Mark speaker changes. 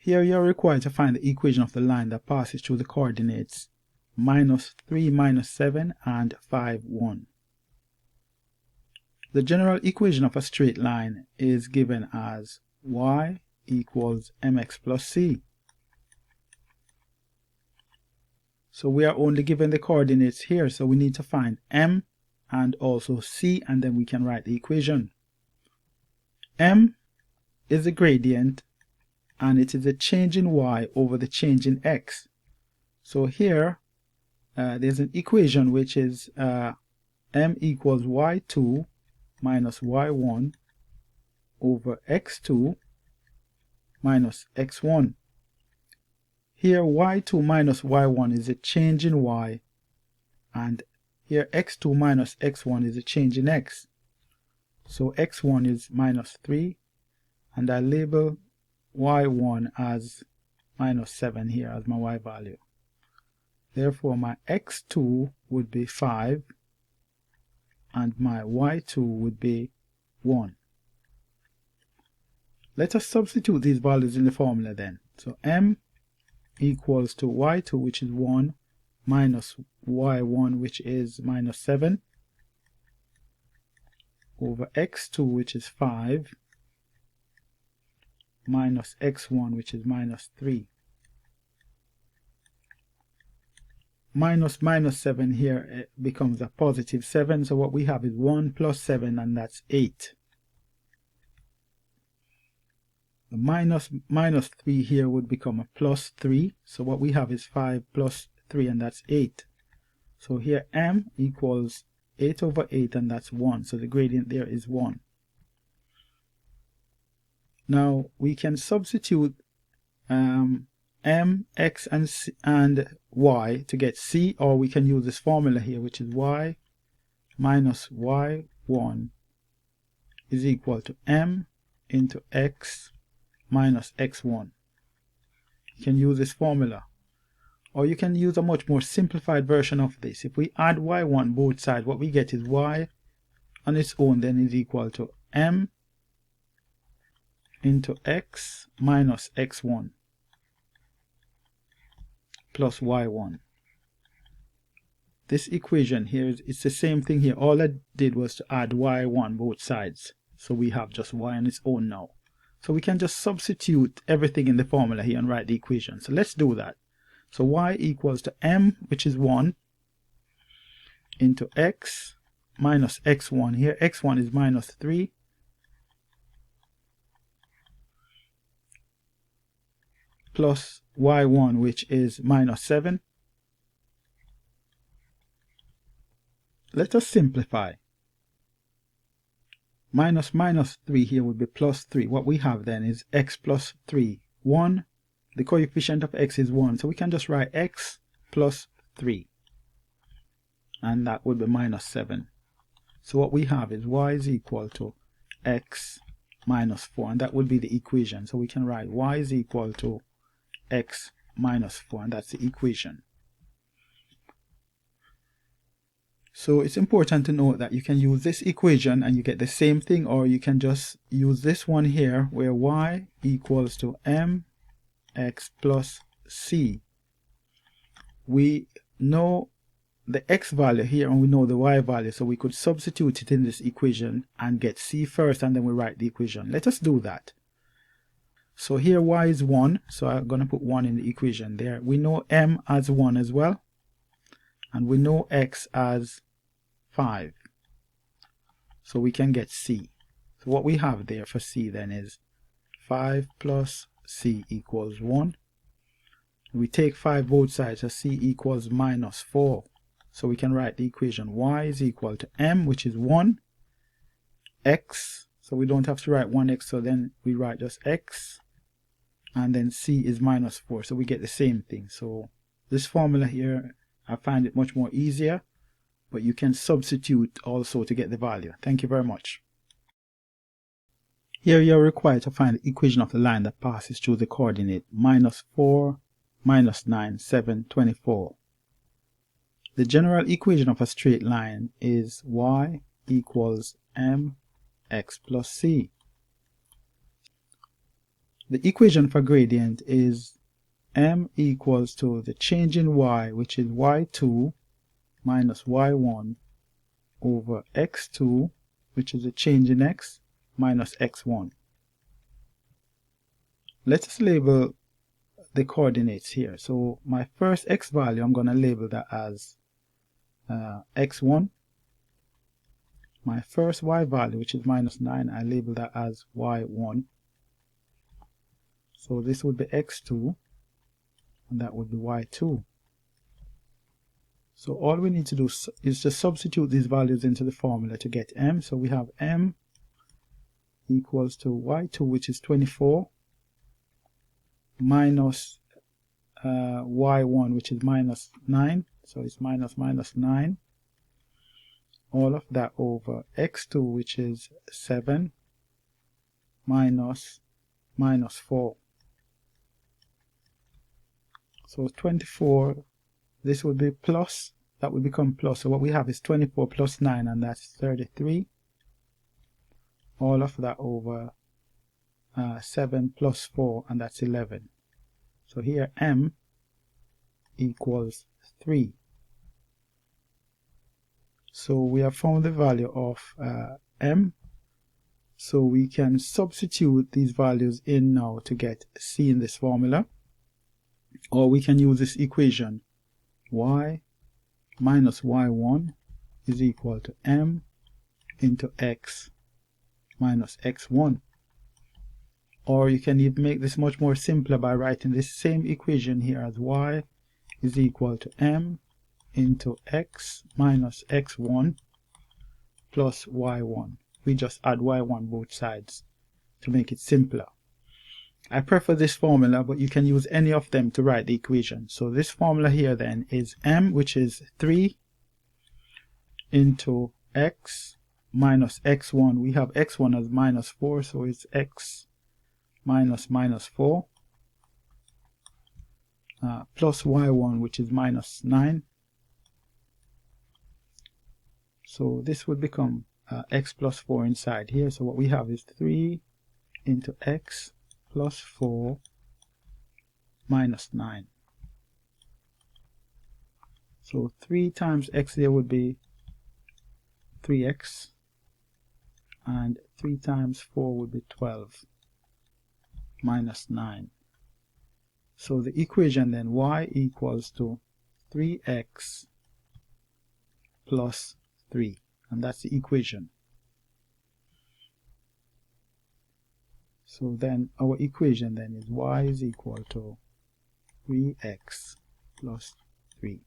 Speaker 1: Here you are required to find the equation of the line that passes through the coordinates -3, -7, and 5, 1. The general equation of a straight line is given as y equals mx plus c. So we are only given the coordinates here, so we need to find m and also c, and then we can write the equation. M is the gradient, and it is a change in y over the change in x. So here there's an equation which is m equals y2 minus y1 over x2 minus x1. Here y2 minus y1 is a change in y, and here x2 minus x1 is a change in x. So x1 is -3, and I label y1 as -7 here as my y value. Therefore my x2 would be 5 and my y2 would be 1. Let us substitute these values in the formula then. So m equals to y2, which is 1, minus y1, which is -7, over x2, which is 5, minus x1, which is -3. -7 here, it becomes a +7, so what we have is 1 plus 7, and that's 8. The -3 here would become a +3, so what we have is 5 plus 3, and that's 8. So here m equals 8 over 8, and that's 1, so the gradient there is 1. Now we can substitute m, x, and y to get c, or we can use this formula here, which is y minus y1 is equal to m into x minus x1. You can use this formula, or you can use a much more simplified version of this. If we add y1 both sides, what we get is y on its own then is equal to m into x minus x1 plus y1. This equation here, it's the same thing here. All I did was to add y1 both sides, so we have just y on its own now. So we can just substitute everything in the formula here and write the equation. So let's do that. So y equals to m, which is 1, into x minus x1. Here x1 is -3, plus y1, which is -7. Let us simplify. -3 here would be +3. What we have then is x plus 3. 1, the coefficient of x is 1, so we can just write x plus 3. And that would be -7. So what we have is y is equal to x minus 4, and that would be the equation. So we can write y is equal to x minus 4, and that's the equation. So it's important to note that you can use this equation and you get the same thing, or you can just use this one here where y equals to mx plus c. We know the x value here and we know the y value, so we could substitute it in this equation and get c first, and then we write the equation. Let us do that. So here y is 1, so I'm going to put 1 in the equation there. We know m as 1 as well, and we know x as 5, so we can get c. So what we have there for c then is 5 plus c equals 1. We take 5 both sides, so c equals -4. So we can write the equation y is equal to m, which is 1, x, so we don't have to write 1x, so then we write just x, and then c is -4, so we get the same thing. So this formula here, I find it much more easier, but you can substitute also to get the value. Thank you very much. Here you are required to find the equation of the line that passes through the coordinate -4, -9, 7, 24. The general equation of a straight line is y equals mx plus c. the equation for gradient is m equals to the change in y, which is y2 minus y1 over x2, which is a change in x, minus x1. Let us label the coordinates here. So my first x value, I'm going to label that as x1. My first y value, which is minus 9, I label that as y1. So this would be x2, and that would be y2. So all we need to do is to substitute these values into the formula to get m. So we have m equals to y2, which is 24, minus y1, which is minus 9. So it's minus 9. All of that over x2, which is 7, minus 4. So 24, this would be plus, that would become plus. So what we have is 24 plus 9, and that's 33. All of that over 7 plus 4, and that's 11. So here m equals 3. So we have found the value of m. So we can substitute these values in now to get c in this formula. Or we can use this equation, y minus y1 is equal to m into x minus x1. Or you can even make this much more simpler by writing this same equation here as y is equal to m into x minus x1 plus y1. We just add y1 both sides to make it simpler. I prefer this formula, but you can use any of them to write the equation. So this formula here then is m, which is 3 into x minus x1. We have x1 as minus 4, so it's x minus minus 4 plus y1, which is minus 9. So this would become x plus 4 inside here. So what we have is 3 into x plus 4 minus 9. So 3 times x there would be 3x, and 3 times 4 would be 12 minus 9. So the equation then, y equals to 3x plus 3, and that's the equation. So then our equation then is y is equal to 3x plus 3.